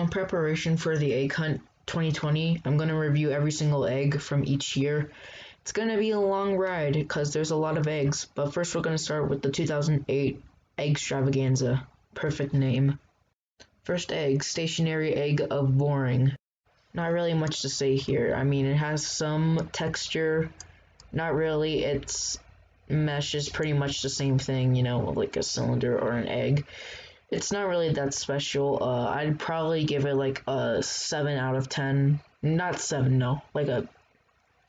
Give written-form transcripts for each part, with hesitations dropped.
in preparation for the egg hunt 2020, I'm going to review every single egg from each year. It's going to be a long ride because there's a lot of eggs, but first we're going to start with the 2008 Egg Extravaganza. Perfect name. First egg, stationary egg of boring. Not really much to say here. I mean, it has some texture. Not really. Its mesh is pretty much the same thing, you know, like a cylinder or an egg. It's not really that special. I'd probably give it like a 7 out of 10. Not 7, no. Like a,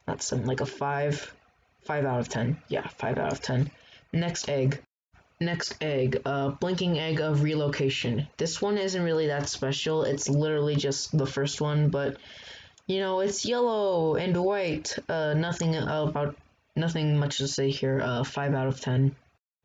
not 7, like a 5. 5 out of 10. Yeah, 5 out of 10. Next egg. Blinking Egg of Relocation. This one isn't really that special. It's literally just the first one, but you know, it's yellow and white. Nothing much to say here. 5 out of 10.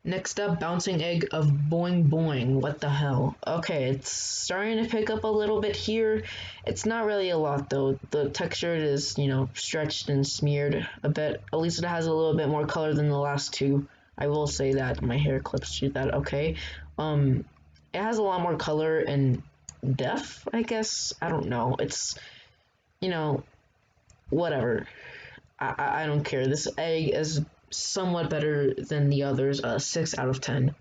Next up, Bouncing Egg of Boing Boing. What the hell? Okay, it's starting to pick up a little bit here. It's not really a lot though. The texture is, you know, stretched and smeared a bit. At least it has a little bit more color than the last two. I will say that. My hair clips to that, okay? It has a lot more color and depth, I guess. I don't know. It's, you know, whatever. I don't care. This egg is somewhat better than the others. 6 out of 10.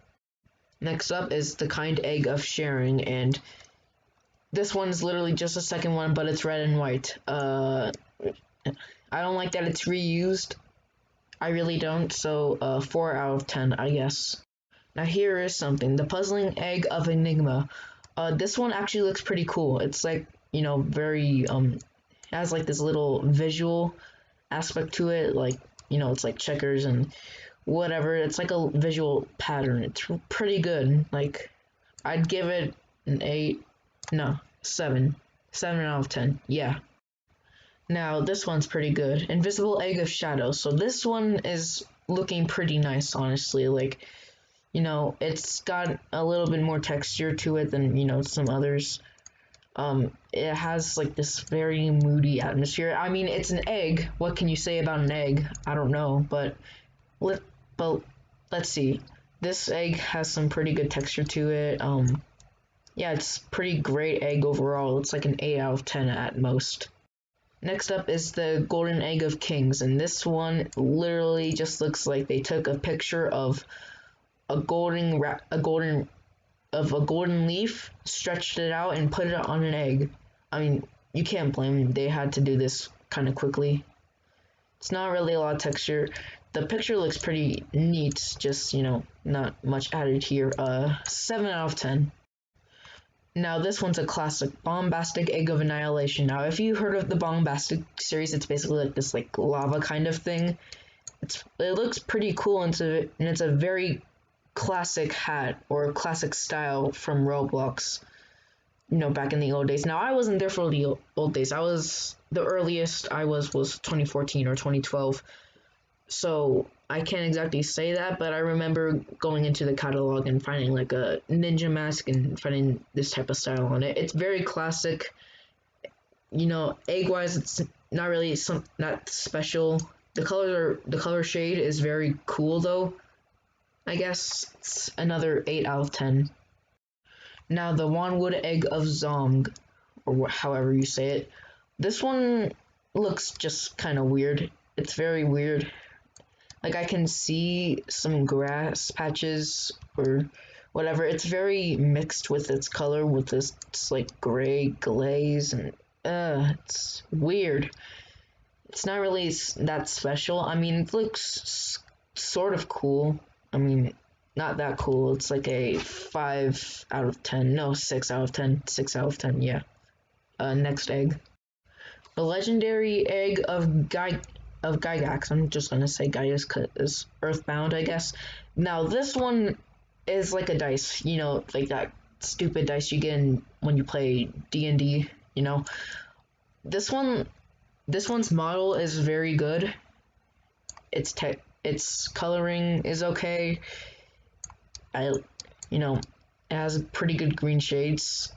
Next up is the Kind Egg of Sharing, and this one's literally just a second one, but it's red and white. I don't like that it's reused. I really don't, so 4 out of 10, I guess. Now here is something. The Puzzling Egg of Enigma. This one actually looks pretty cool. It's like, you know, very, has like this little visual aspect to it, like, you know, it's like checkers and whatever. It's like a visual pattern. It's pretty good. Like, I'd give it an 7 out of 10. Yeah. Now this one's pretty good. Invisible Egg of Shadow. So this one is looking pretty nice, honestly. Like, you know, it's got a little bit more texture to it than, you know, some others. It has like this very moody atmosphere. I mean, it's an egg. What can you say about an egg? I don't know, but let's see. This egg has some pretty good texture to it. Yeah, it's pretty great egg overall. It's like an 8 out of 10 at most. Next up is the Golden Egg of Kings, and this one literally just looks like they took a picture of a golden leaf, stretched it out, and put it on an egg. I mean, you can't blame them. They had to do this kind of quickly. It's not really a lot of texture. The picture looks pretty neat, just, you know, not much added here. 7 out of 10. Now this one's a classic, Bombastik Egg of Annihilation. Now if you heard of the Bombastik series, it's basically like this like lava kind of thing. It looks pretty cool, and it's a very classic hat or classic style from Roblox, you know, back in the old days. Now I wasn't there for the old days. The earliest I was 2014 or 2012. So I can't exactly say that, but I remember going into the catalog and finding like a ninja mask and finding this type of style on it. It's very classic. You know, egg-wise, it's not really not special. The color shade is very cool though. I guess it's another 8 out of 10. Now the Wanwood Egg of Zong, or however you say it. This one looks just kind of weird. It's very weird. Like, I can see some grass patches or whatever. It's very mixed with its color, with this like gray glaze, and it's weird. It's not really that special. I mean, it looks sort of cool. I mean, not that cool. It's like a 5 out of 10. No, 6 out of 10. 6 out of 10, yeah. Next egg. The Legendary Egg of Gygax. I'm just gonna say Gygax because Earthbound, I guess. Now this one is like a dice, you know, like that stupid dice you get when you play D&D, you know. This one's model is very good. Its coloring is okay. You know, it has pretty good green shades,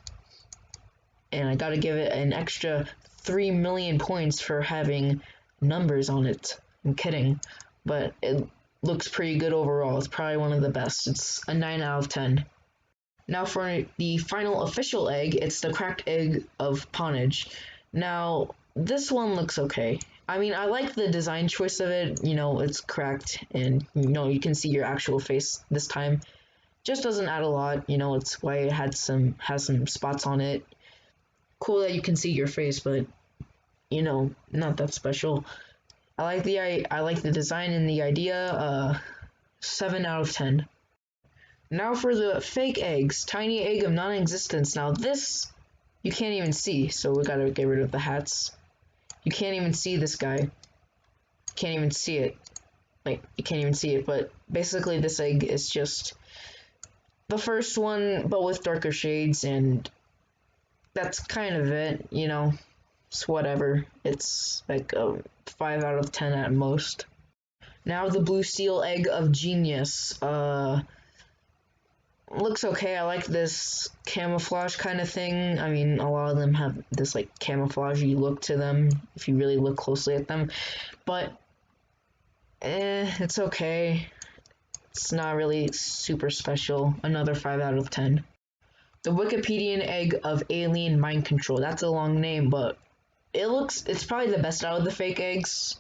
and I gotta give it an extra 3 million points for having numbers on it. I'm kidding, but it looks pretty good overall. It's probably one of the best. It's a 9 out of 10. Now for the final official egg, it's the cracked egg of Ponage. Now, this one looks okay. I mean, I like the design choice of it. You know, it's cracked and, you know, you can see your actual face this time. Just doesn't add a lot. You know, it's why it has some spots on it. Cool that you can see your face, but, you know, not that special. I like the design and the idea. 7 out of 10. Now for the fake eggs, tiny egg of non-existence. Now this you can't even see, so we gotta get rid of the hats. You can't even see this guy. Can't even see it. Like, you can't even see it, but basically this egg is just the first one, but with darker shades, and that's kind of it, you know. It's whatever. It's like a 5 out of 10 at most. Now the blue seal egg of genius. Looks okay. I like this camouflage kind of thing. I mean, a lot of them have this like camouflagey look to them if you really look closely at them. But it's okay. It's not really super special. Another 5 out of 10. The Wikipedian egg of alien mind control. That's a long name, but it's probably the best out of the fake eggs.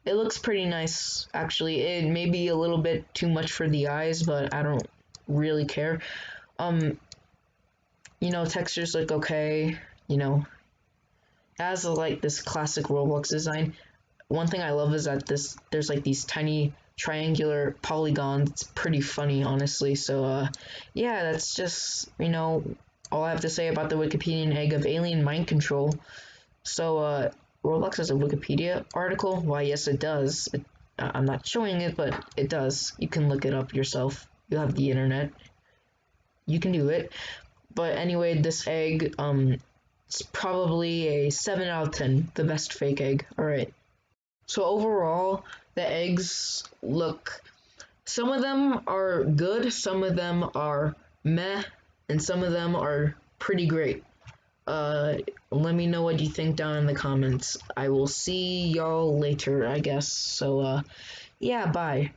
It looks pretty nice, actually. It may be a little bit too much for the eyes, but I don't really care. You know, textures look okay. You know, it has like this classic Roblox design. One thing I love is that there's like these tiny triangular polygons. It's pretty funny, honestly. So yeah, that's just, you know, all I have to say about the Wikipedian egg of alien mind control. So Roblox has a Wikipedia article. Why, yes, it does. I'm not showing it, but it does. You can look it up yourself. You have the internet. You can do it. But anyway, this egg, it's probably a 7 out of 10. The best fake egg. Alright. So overall, the eggs look... Some of them are good, some of them are meh, and some of them are pretty great. Let me know what you think down in the comments. I will see y'all later, I guess. So, yeah, bye.